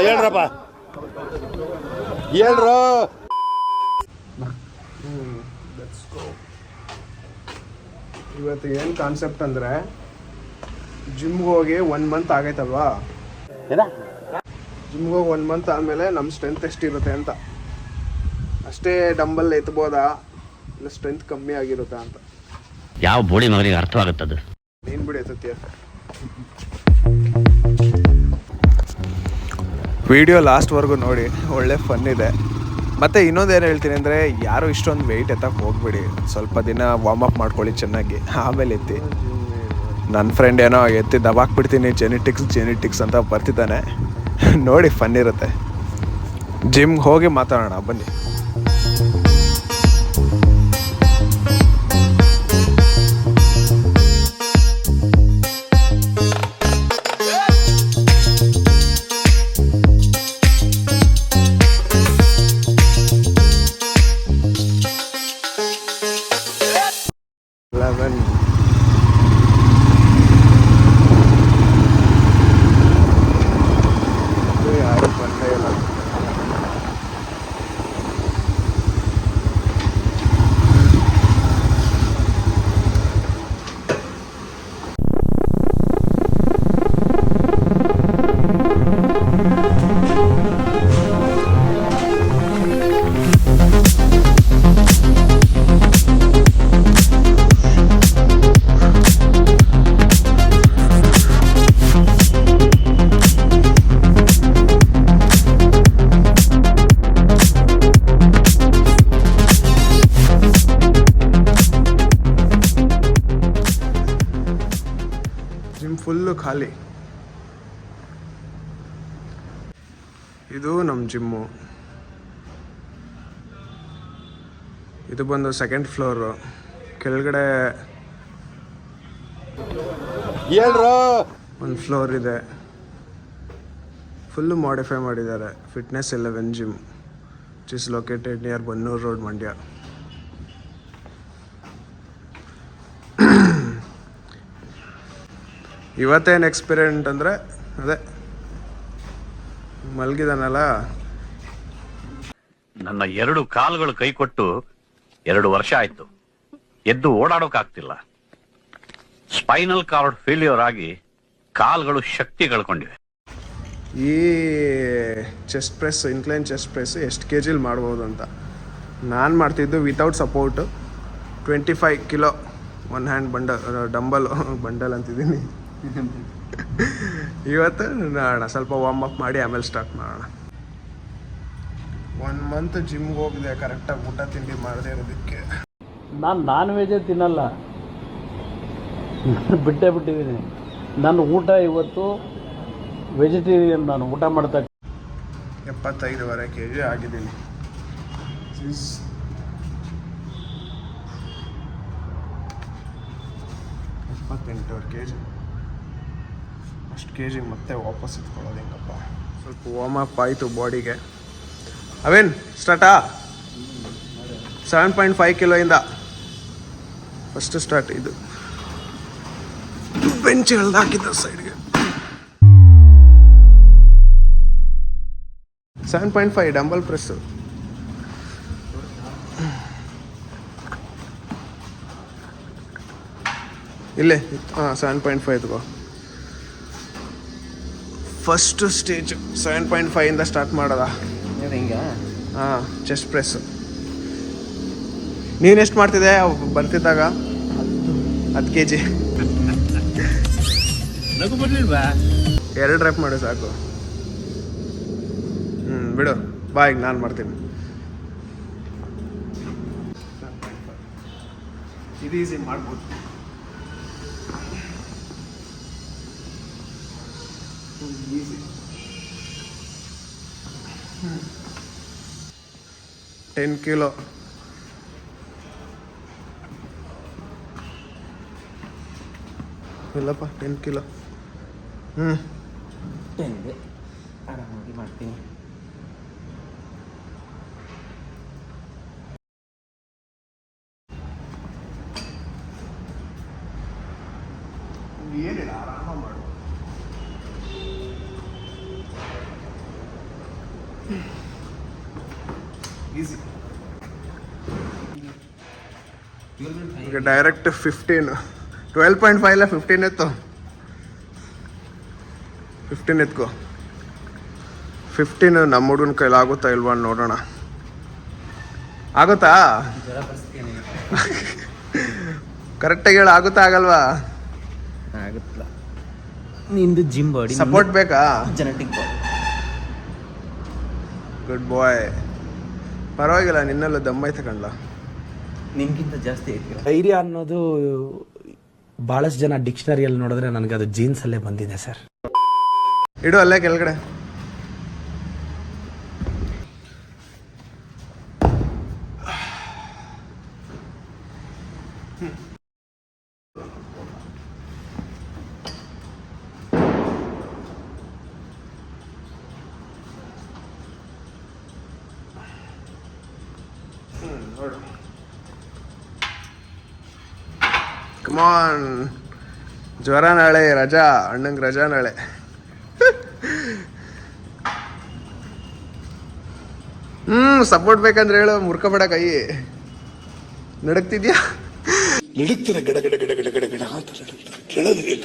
ಹೇಳ್ರಪ್ಪ ಹೇಳ್ರು. ಇವತ್ತು ಏನು ಕಾನ್ಸೆಪ್ಟ್ ಅಂದರೆ ಜಿಮ್ಗೆ ಹೋಗಿ 1 ಮಂತ್ ಆಗೈತಲ್ವಾ, ಜಿಮ್ಗೆ ಹೋಗಿ 1 ಮಂತ್ ಆದಮೇಲೆ ನಮ್ಮ ಸ್ಟ್ರೆಂತ್ ಎಷ್ಟಿರುತ್ತೆ ಅಂತ, ಅಷ್ಟೇ ಡಂಬಲ್ ಎತ್ಬೋದಾ ಇಲ್ಲ ಸ್ಟ್ರೆಂತ್ ಕಮ್ಮಿ ಆಗಿರುತ್ತಾ ಅಂತ. ಯಾವ ಬೋಡಿ ಮಗನಿಗೆ ಅರ್ಥವಾಗುತ್ತದು? ನೀನು ಬಿಡಿ ಎತ್ತುತ್ತೀಯ. ವಿಡಿಯೋ ಲಾಸ್ಟ್ವರೆಗೂ ನೋಡಿ, ಒಳ್ಳೆ ಫನ್ ಇದೆ. ಮತ್ತು ಇನ್ನೊಂದೇನು ಹೇಳ್ತೀನಿ ಅಂದರೆ, ಯಾರು ಇಷ್ಟೊಂದು ವೆಯ್ಟ್ ಎತ್ತಕ್ಕೆ ಹೋಗ್ಬಿಡಿ, ಸ್ವಲ್ಪ ದಿನ ವಾರ್ಮಪ್ ಮಾಡ್ಕೊಳ್ಳಿ ಚೆನ್ನಾಗಿ, ಆಮೇಲೆ ಎತ್ತಿ. ನನ್ನ ಫ್ರೆಂಡ್ ಏನೋ ಎತ್ತಿ ದಬಾಕ್ಬಿಡ್ತೀನಿ ಜೆನೆಟಿಕ್ಸ್ ಅಂತ ಬರ್ತಿದ್ದಾನೆ, ನೋಡಿ ಫನ್ ಇರುತ್ತೆ. ಜಿಮ್ಗೆ ಹೋಗಿ ಮಾತಾಡೋಣ ಬನ್ನಿ. ಯಾರು ಬರ್ತಾ ಇಲ್ಲ. ಜಿಮ್ ಫುಲ್ಲು ಖಾಲಿ. ಇದು ನಮ್ಮ ಜಿಮ್ಮು. ಇದು ಬಂದು 2nd ಫ್ಲೋರು. ಕೆಳಗಡೆ ಹೇಳ್ರು. 1 ಫ್ಲೋರ್ ಇದೆ, ಫುಲ್ಲು ಮಾಡಿಫೈ ಮಾಡಿದ್ದಾರೆ. Fitness 11 gym, which is located near Bannur road, Mandya. ಇವತ್ತೇನು ಎಕ್ಸ್ಪೀರಿಯೆಂಟ್ ಅಂದರೆ ಅದೇ ಮಲಗಿದಾನಲ್ಲ, ನನ್ನ 2 ಕಾಲುಗಳು ಕೈ ಕೊಟ್ಟು 2 ವರ್ಷ ಆಯ್ತು. ಎದ್ದು ಓಡಾಡೋಕ್ಕಾಗ್ತಿಲ್ಲ. ಸ್ಪೈನಲ್ ಕಾರ್ಡ್ ಫೇಲ್ಯೂರ್ ಆಗಿ ಕಾಲುಗಳು ಶಕ್ತಿ ಕಳ್ಕೊಂಡಿವೆ. ಈ chest press, incline chest press ಎಷ್ಟು kg ಮಾಡ್ಬೋದು ಅಂತ. ನಾನು ಮಾಡ್ತಿದ್ದು ವಿತೌಟ್ ಸಪೋರ್ಟು 25 ಕಿಲೋ 1 ಹ್ಯಾಂಡ್ ಬಂಡಲ್ ಅಂತಿದ್ದೀನಿ. ಇವತ್ತು ನೋಡೋಣ, ಸ್ವಲ್ಪ ವಾರ್ಮಪ್ ಮಾಡಿ ಆಮೇಲೆ ಸ್ಟಾರ್ಟ್ ಮಾಡೋಣ. 1 ಮಂತ್ ಜಿಮ್ಗೆ ಹೋಗಿದೆ, ಕರೆಕ್ಟಾಗಿ ಊಟ ತಿಂಡಿ ಮಾಡದೇ ಇರೋದಕ್ಕೆ. ನಾನು ನಾನ್ ವೆಜೇ ತಿನ್ನಲ್ಲ, ಬಿಟ್ಟಿದ್ದೀನಿ. ನನ್ನ ಊಟ ಇವತ್ತು ವೆಜಿಟೇರಿಯನ್. ನಾನು ಊಟ ಮಾಡ್ತಾ 75.5 kg ಆಗಿದ್ದೀನಿ. 78 kg. ಅಷ್ಟು kg ಮತ್ತೆ ವಾಪಸ್ ಇಟ್ಕೊಳ್ಳೋದು ಹೆಂಗಪ್ಪ. ಸ್ವಲ್ಪ ವಾರ್ಮಪ್ ಆಯಿತು ಬಾಡಿಗೆ. ಅವೇನು ಸ್ಟಾರ್ಟಾ? 7.5 ಕಿಲೋಯಿಂದ ಫಸ್ಟ್ ಸ್ಟಾರ್ಟ್. ಇದು ಬೆಂಚ್ ಹಾಕಿದ್ದ ಸೈಡ್ಗೆ 7.5 ಡಂಬಲ್ ಪ್ರೆಸ್ಸು. ಇಲ್ಲೇ 7.5 ತಗೋ. ಫಸ್ಟ್ ಸ್ಟೇಜ್ 7.5 ಇಂದ ಸ್ಟಾರ್ಟ್ ಮಾಡೋದಾ? ಹಿಂಗೆ ಚೆಸ್ಟ್ ಪ್ರೆಸ್. ನೀನೆಷ್ಟು ಮಾಡ್ತಿದ್ದೆ ಬರ್ತಿದ್ದಾಗ? 10 kg. ನಗು ಬರ್ಲಿಲ್ವಾ? 2 ರೆಪ್ ಮಾಡು ಸಾಕು. ಬಿಡು ಬಾ, ಈಗ ನಾನು ಮಾಡ್ತೀನಿ. ಇದು ಈಸಿ ಮಾಡ್ಬೋದು. ಈಸಿ. 10 ಕಿಲೋ. ಇಲ್ಲಪ್ಪ 10 ಕಿಲೋ. ಆರಾಮಾಗಿ ಮಾಡ್ತೀನಿ. ಏನಿಲ್ಲ, ಆರಾಮ ಮಾಡು. ಈಗ ಡೈರೆಕ್ಟ್ 15 12.5 ಇಲ್ಲ 15 ಎತ್ತು 15 ಎತ್ಕೋ 15 ನಮ್ಮ ಹುಡುಗನ ಕೈಲಿ ಆಗುತ್ತಾ ಇಲ್ವಾ ನೋಡೋಣ. ಆಗುತ್ತಾ? ಕರೆಕ್ಟಾಗಿ ಹೇಳು, ಆಗುತ್ತಾ ಆಗಲ್ವಾ? ಆಗುತ್ತಲ್ಲ. ನಿಂದು ಜಿಮ್ ಬಾಡಿ, ಸಪೋರ್ಟ್ ಬೇಕಾ? Genetic body. ಗುಡ್ ಬಾಯ್. ಪರವಾಗಿಲ್ಲ, ನಿನ್ನೆಲ್ಲ ದಮ್ಮೈತೆ ಕಣ್ಲ. ನಿಮ್ಗಿಂತ ಜಾಸ್ತಿ ಐತಿ. ಧೈರ್ಯ ಅನ್ನೋದು ಬಹಳಷ್ಟು ಜನ ಡಿಕ್ಷನರಿಯಲ್ಲಿ ನೋಡಿದ್ರೆ ನನಗೆ ಅದು ಜೀನ್ಸಲ್ಲೇ ಬಂದಿದೆ ಸರ್. ಇಡು ಅಲ್ಲೇ ಕೆಳಗಡೆ. ನೋಡು, ಕಮಾನ್. ಜ್ವರ ನಾಳೆ, ರಜಾ, ಅಣ್ಣಂಗೆ ರಜಾ ನಾಳೆ. ಸಪೋರ್ಟ್ ಬೇಕಂದ್ರೆ ಹೇಳು, ಮುರ್ಕಬೇಡ ಕೈ. ನಡಕ್ತಿದ್ಯಾ? ನಡುಕ್ತಾರೆ ಗಡ ಗಡ ಗಡ ಗಡ ಗಡ ಗಡ ಅಂತ ಕೆಳಗೆ ಗಡ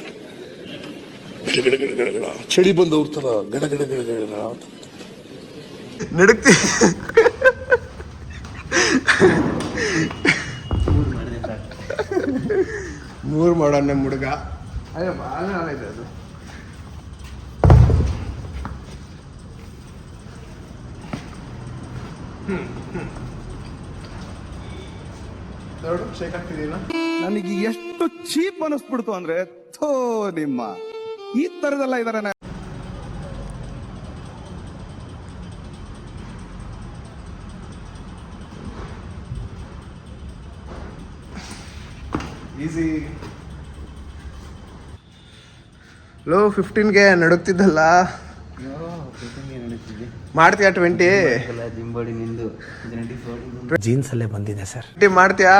ಗಡ ಗಡ ಗಡ ಗಡ ಚಳಿ ಬಂದು ಹೋಗ್ತಾರ ಗಡ ಗಡ ಗಡ ಗಡ ಗಡ ಅಂತ ನಡುಕ್ತಿ. ಮೂರು ಮಾಡೋಣ ನಮ್ಮ ಹುಡುಗ. ಅಯ್ಯೋ ಭಾಳ ನಾಳಿದೆ ಅದು. ನೋಡು, ಶೇಕ್ ಆಗ್ತಿದೀನ. ನನಗೆ ಎಷ್ಟು ಚೀಪ್ ಅನಿಸ್ಬಿಡ್ತು ಅಂದ್ರೆ, ಥೋ ನಿಮ್ಮ ಈ ತರದೆಲ್ಲ ಇದಾರೆ. ಈಸಿ. ಲೋ 15ಗೆ ನಡುಕ್ತಿದ್ದಲ್ಲ, ಮಾಡ್ತೀಯಾ 20? ಜಿಮ್ ಬಾಡಿ ನಿಂದು, ಜೆನೆಟಿಕ್ ಬಾಡಿ ಜೀನ್ಸಲ್ಲೇ ಬಂದಿದೆ ಸರ್. 20 ಮಾಡ್ತೀಯಾ?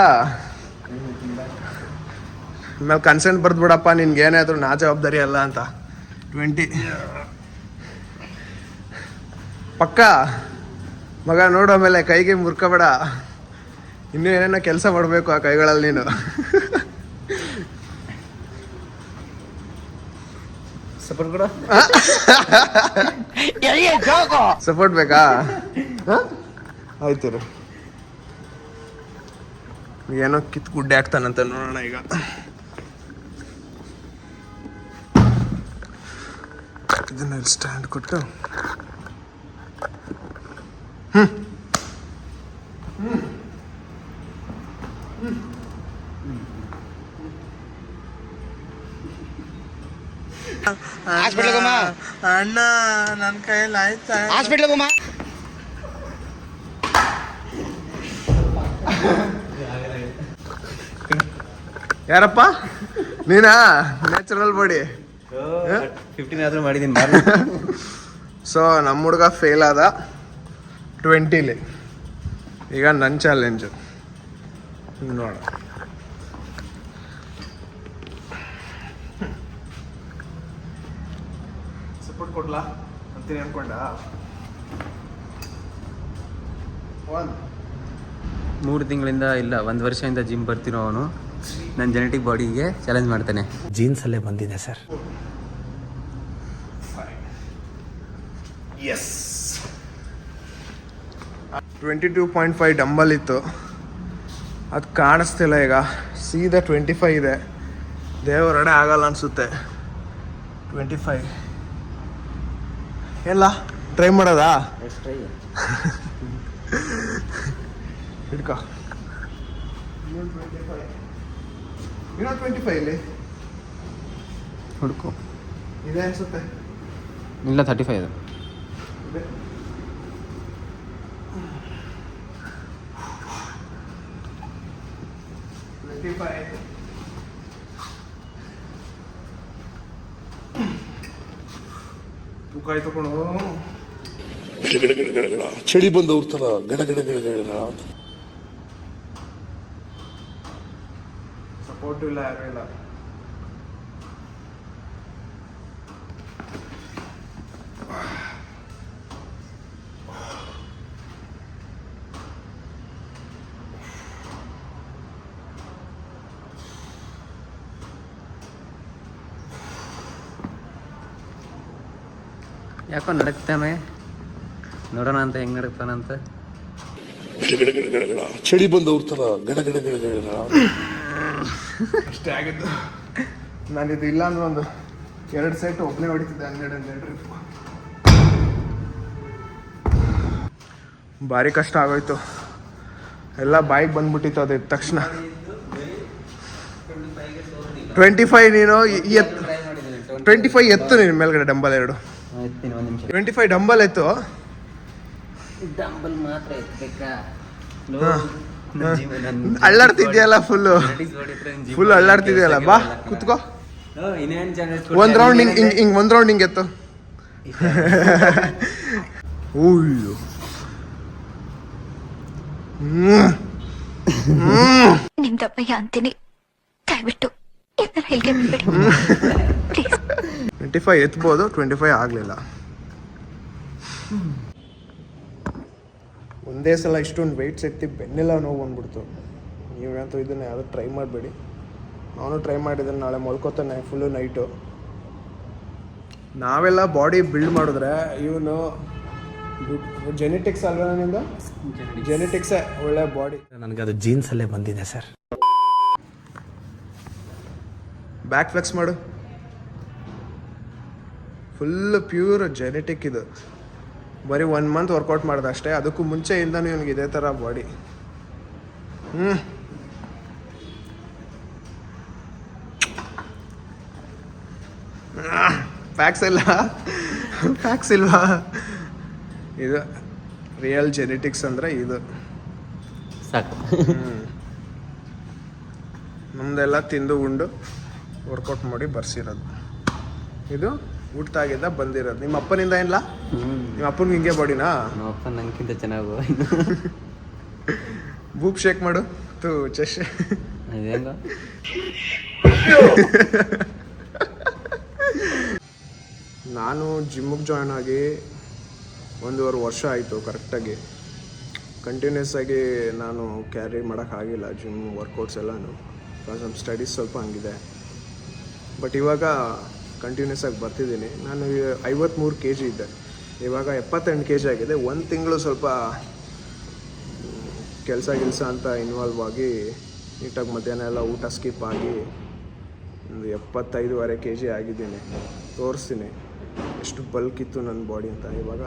ಆಮೇಲೆ ಕನ್ಸೆಂಟ್ ಬರ್ದ್ಬಿಡಪ್ಪ, ನಿನ್ಗೇನೇ ಆದ್ರೂ ನಾ ಜವಾಬ್ದಾರಿ ಅಲ್ಲ ಅಂತ. 20 ಪಕ್ಕ ಮಗ. ನೋಡು, ಆಮೇಲೆ ಕೈಗೆ ಮುರ್ಕೋಬೇಡ. ಇನ್ನೂ ಏನೇನೋ ಕೆಲಸ ಮಾಡಬೇಕು ಆ ಕೈಗಳಲ್ಲಿ ನೀನು. ಸಪೋರ್ಟ್ ಕೂಡ. ಸಪೋರ್ಟ್ ಬೇಕಾ? ಆಯ್ತು, ಏನೋ ಕಿತ್ ಗುಡ್ಡೆ ಆಗ್ತಾನಂತ ನೋಡೋಣ ಈಗ. ಇದನ್ನ ಸ್ಟ್ಯಾಂಡ್ ಕೊಟ್ಟು ಅಣ್ಣ ನನ್ನ ಕೈಯಲ್ಲಿ ಆಯ್ತಾ? ಯಾರಪ್ಪ ನೀನಾ? ನ್ಯಾಚುರಲ್ ಬಾಡಿ 15 ಆದ್ರೂ ಮಾಡಿದೀನಿ. ಸೊ ನಮ್ಮ ಹುಡುಗ ಫೇಲ್ ಆದ 20ಲಿ. ಈಗ ನನ್ನ ಚಾಲೆಂಜು ನೋಡ. ಸಪೋರ್ಟ್ ಕೊಡ್ಲಾ ಅಂತೀನಿ ಅನ್ಕೊಂಡ. 3 ತಿಂಗಳಿಂದ ಇಲ್ಲ 1 ವರ್ಷದಿಂದ ಜಿಮ್ ಬರ್ತಿರೋ ಅವನು ನನ್ನ ಜೆನೆಟಿಕ್ ಬಾಡಿಗೆ ಚಾಲೆಂಜ್ ಮಾಡ್ತಾನೆ. ಜೀನ್ಸಲ್ಲೇ ಬಂದಿದೆ ಸರ್. ಎಸ್. 22.5 ಡಂಬಲ್ ಇತ್ತು, ಅದು ಕಾಣಿಸ್ತಿಲ್ಲ ಈಗ. ಸೀದಾ 25 ಇದೆ. ದೇವರಡೆ ಆಗಲ್ಲ ಅನಿಸುತ್ತೆ. 25 ಎಲ್ಲ ಟ್ರೈ ಮಾಡೋದಾ? ಹಿಡ್ಕೊ. ಇನ್ನೂ 25 ಇಲ್ಲಿ ಹುಡುಕು. ಇದೆ ಅನಿಸುತ್ತೆ. ಇಲ್ಲ 35 ಇದೆ. ತೂಕ ಆಯ್ತು ಕಣೋ. ಗಡ ಗಡ ಗಡ ಗಡ ಗಡ ಚಳಿ ಬಂದು ಹೋಗ್ತಾರ ಗಡ ಗಡ ಗಡ ಗಡ ಗಡ ಅಂತ ಸಪೋರ್ಟ್ ಇಲ್ಲ, ಯಾರು ಇಲ್ಲ. ಯಾಕೋ ನಡಕ್ತಾನೆ, ನೋಡೋಣ ಅಂತ ಹೆಂಗ್ ನಡಕ್ತಾನಂತ. ಗಡ ಚಳಿ ಬಂದವ್ರ ತರ ಗಡ ಗಡ ಗಡ ಗಡ ಅಷ್ಟೇ ಆಗಿದ್ದು. ನಾನಿದು ಇಲ್ಲ ಅಂದ್ರೆ ಒಂದು 2 ಸೆಟ್ ಒಬ್ಬನೇ ಹೊಡಿತಿದ್ದೆ 12 ಟ್ರಿಪ್. ಭಾರಿ ಕಷ್ಟ ಆಗೋಯ್ತು, ಎಲ್ಲ ಬಾಯಿಗೆ ಬಂದ್ಬಿಟ್ಟಿತ್ತು ಅದು ಎದ್ದ ತಕ್ಷಣ. 25 ನೀನು 25 ಎತ್ತು ನೀನು ಮೇಲ್ಗಡೆ ಡಂಬಲ್ 2. 25 ಡಂಬಲ್ ಎತ್ತು. ಡಂಬಲ್ ಮಾತ್ರ ಎತ್ತಬೇಕಾ? ಅಳ್ಳಾಡ್ತಿದ್ಯಲ್ಲ ಫುಲ್ ಅಳ್ಳಾಡ್ತಿದ್ಯಲ್ಲ. ಬಾ ಕುತ್ಕೋ, ಒಂದ್ ರೌಂಡ್ ಹಿಂಗ್ ಒಂದ್ ರೌಂಡ್ ಹಿಂಗೆ ಎತ್ತು. ಅಯ್ಯೋ ನಿಮ್ದಪ್ಪಯ್ಯ ಅಂತೀನಿ, ದಯವಿಟ್ಟು 25 ಎತ್ಬೋದು, 25 ಆಗ್ಲಿಲ್ಲ. ಒಂದೇ ಸಲ ಇಷ್ಟೊಂದು ವೆಯ್ಟ್ಸ್ ಎತ್ತಿ ಬೆನ್ನೆಲ್ಲ ನೋವು ಬಂದ್ಬಿಡ್ತು. ನೀವಂತೂ ಇದನ್ನು ಯಾರು ಟ್ರೈ ಮಾಡಬೇಡಿ. ನಾನು ಟ್ರೈ ಮಾಡಿದ್ರೆ ನಾಳೆ ಮಲ್ಕೋತಾನೆ ಫುಲ್ಲು ನೈಟು. ನಾವೆಲ್ಲ ಬಾಡಿ ಬಿಲ್ಡ್ ಮಾಡಿದ್ರೆ ಇವನು ಜೆನೆಟಿಕ್ಸ್ ಅಲ್ವಾ ನಿಂದ? ಜೆನೆಟಿಕ್ಸೇ ಒಳ್ಳೆ ಬಾಡಿ. ನನಗದು ಜೀನ್ಸಲ್ಲೇ ಬಂದಿದೆ ಸರ್. ಬ್ಯಾಕ್ ಫ್ಲೆಕ್ಸ್ ಮಾಡು, ಫುಲ್ ಪ್ಯೂರ್ ಜೆನೆಟಿಕ್ ಇದು. ಬರೀ 1 ಮಂತ್ ವರ್ಕೌಟ್ ಮಾಡಿದೆ ಅಷ್ಟೇ. ಅದಕ್ಕೂ ಮುಂಚೆಯಿಂದನೂ ಇವನಿಗೆ ಇದೇ ಥರ ಬಾಡಿ. ಫ್ಯಾಕ್ಸ್ ಇಲ್ವಾ? ಇದು ರಿಯಲ್ ಜೆನೆಟಿಕ್ಸ್ ಅಂದರೆ ಇದು ಸಾಕು. ನಮ್ದೆಲ್ಲ ತಿಂದು ಉಂಡು ವರ್ಕೌಟ್ ಮಾಡಿ ಬರ್ಸಿರೋದು. ಇದು ಊಟದಾಗಿದ್ದ ಬಂದಿರೋದು. ನಿಮ್ಮ ಅಪ್ಪನಿಂದ ಏನಿಲ್ಲ? ನಿಮ್ಮ ಅಪ್ಪನಿಗೆ ಹಿಂಗೆ ಬಾಡಿನಾ? ನಮ್ಮ ಅಪ್ಪ ನಂಗಿಂತ ಚೆನ್ನಾಗು. ಬೂಪ್ ಶೇಕ್ ಮಾಡು ತು ಚೆಸ್. ಅದೇಂಗ ನಾನು ಜಿಮ್ಮಿಗೆ ಜಾಯ್ನ್ ಆಗಿ 1.5 ವರ್ಷ ಆಯಿತು ಕರೆಕ್ಟಾಗಿ. ಕಂಟಿನ್ಯೂಸ್ ಆಗಿ ನಾನು ಕ್ಯಾರಿ ಮಾಡೋಕ್ಕಾಗಿಲ್ಲ ಜಿಮ್ ವರ್ಕೌಟ್ಸ್ ಎಲ್ಲನೂ, ಬಿಕಾಸ್ ನಮ್ಮ ಸ್ಟಡೀಸ್ ಸ್ವಲ್ಪ ಹಂಗಿದೆ. ಬಟ್ ಇವಾಗ ಕಂಟಿನ್ಯೂಸ್ ಆಗಿ ಬರ್ತಿದ್ದೀನಿ. ನಾನು 53 kg ಇದ್ದೆ, ಇವಾಗ 78 kg ಆಗಿದೆ. 1 ತಿಂಗಳು ಸ್ವಲ್ಪ ಕೆಲಸ ಅಂತ ಇನ್ವಾಲ್ವ್ ಆಗಿ ನೀಟಾಗಿ ಮಧ್ಯಾಹ್ನ ಎಲ್ಲ ಊಟ ಸ್ಕಿಪ್ ಆಗಿ ಒಂದು 75.5 kg ಆಗಿದ್ದೀನಿ. ತೋರಿಸ್ತೀನಿ ಎಷ್ಟು ಬಲ್ಕ್ ಇತ್ತು ನನ್ನ ಬಾಡಿ ಅಂತ. ಇವಾಗ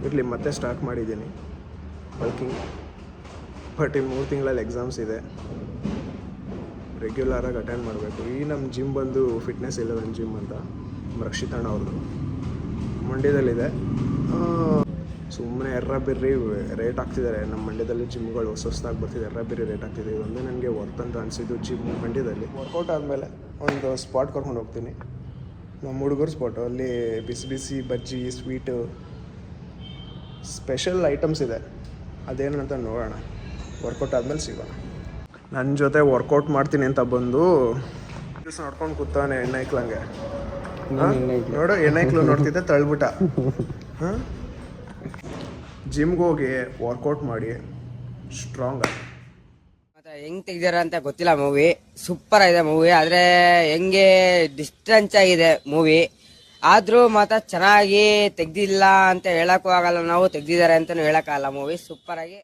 ಇರಲಿ ಮತ್ತೆ ಸ್ಟಾರ್ಟ್ ಮಾಡಿದ್ದೀನಿ ಬಲ್ಕಿಂಗ್. ಬಟ್ ಈ 3 ತಿಂಗಳಲ್ಲಿ ಎಕ್ಸಾಮ್ಸ್ ಇದೆ, ರೆಗ್ಯುಲರಾಗಿ ಅಟೆಂಡ್ ಮಾಡಬೇಕು. ಈ ನಮ್ಮ ಜಿಮ್ ಬಂದು ಫಿಟ್ನೆಸ್ 11 ಜಿಮ್ ಅಂತ ರಕ್ಷಿತಣ್ಣ ಅವ್ರದ್ದು ಮಂಡ್ಯದಲ್ಲಿದೆ. ಸುಮ್ಮನೆ ಎರ್ರಬಿರ್ರಿ ರೇಟ್ ಹಾಕ್ತಿದ್ದಾರೆ ನಮ್ಮ ಮಂಡ್ಯದಲ್ಲಿ. ಜಿಮ್ಗಳು ಹೊಸದಾಗಿ ಬರ್ತಿದೆ, ಎರ್ರಬಿರ್ರಿ ರೇಟ್ ಆಗ್ತಿದೆ. ಇದೊಂದೇ ನನಗೆ ವರ್ತ್ ಅಂತ ಅನಿಸಿದ್ದು ಜಿಮ್ ಮಂಡ್ಯದಲ್ಲಿ. ವರ್ಕೌಟ್ ಆದಮೇಲೆ ಒಂದು ಸ್ಪಾಟ್ ಕರ್ಕೊಂಡು ಹೋಗ್ತೀನಿ, ನಮ್ಮ ಹುಡುಗರು ಸ್ಪಾಟು. ಅಲ್ಲಿ ಬಿಸಿ ಬಿಸಿ ಬಜ್ಜಿ, ಸ್ವೀಟು, ಸ್ಪೆಷಲ್ ಐಟಮ್ಸ್ ಇದೆ. ಅದೇನು ಅಂತ ನೋಡೋಣ, ವರ್ಕೌಟ್ ಆದಮೇಲೆ ಸಿಗೋಣ. ನನ್ನ ಜೊತೆ ವರ್ಕೌಟ್ ಮಾಡ್ತೀನಿ ಅಂತ ಬಂದು ದಿವಸ ನೋಡ್ಕೊಂಡು ಕೂತಾನೆ ಎಣ್ಣೈಕ್ಲಂಗೆ. ನೋಡು ಎಣ್ಣೈಕ್ಲು ನೋಡ್ತಿದ್ದೆ ತಳ್ಬಿಟ್ಟ. ಹಾಂ, ಜಿಮ್ಗೆ ಹೋಗಿ ವರ್ಕೌಟ್ ಮಾಡಿ ಸ್ಟ್ರಾಂಗ್ ಆಗಿ. ಮತ್ತೆ ಹೆಂಗ್ ತೆಗ್ದಾರ ಅಂತ ಗೊತ್ತಿಲ್ಲ. ಮೂವಿ ಸೂಪರ್ ಆಗಿದೆ ಮೂವಿ, ಆದ್ರೆ ಹೆಂಗೆ ಡಿಸ್ಟೆನ್ಸ್ ಆಗಿದೆ ಮೂವಿ. ಆದ್ರೂ ಮಾತ್ರ ಚೆನ್ನಾಗಿ ತೆಗ್ದಿಲ್ಲ ಅಂತ ಹೇಳಕ್ಕೂ ಆಗಲ್ಲ, ನಾವು ತೆಗ್ದಿದ್ದಾರೆ ಅಂತಾನು ಹೇಳಕ್ಕಾಗಲ್ಲ. ಮೂವಿ ಸೂಪರ್ ಆಗಿ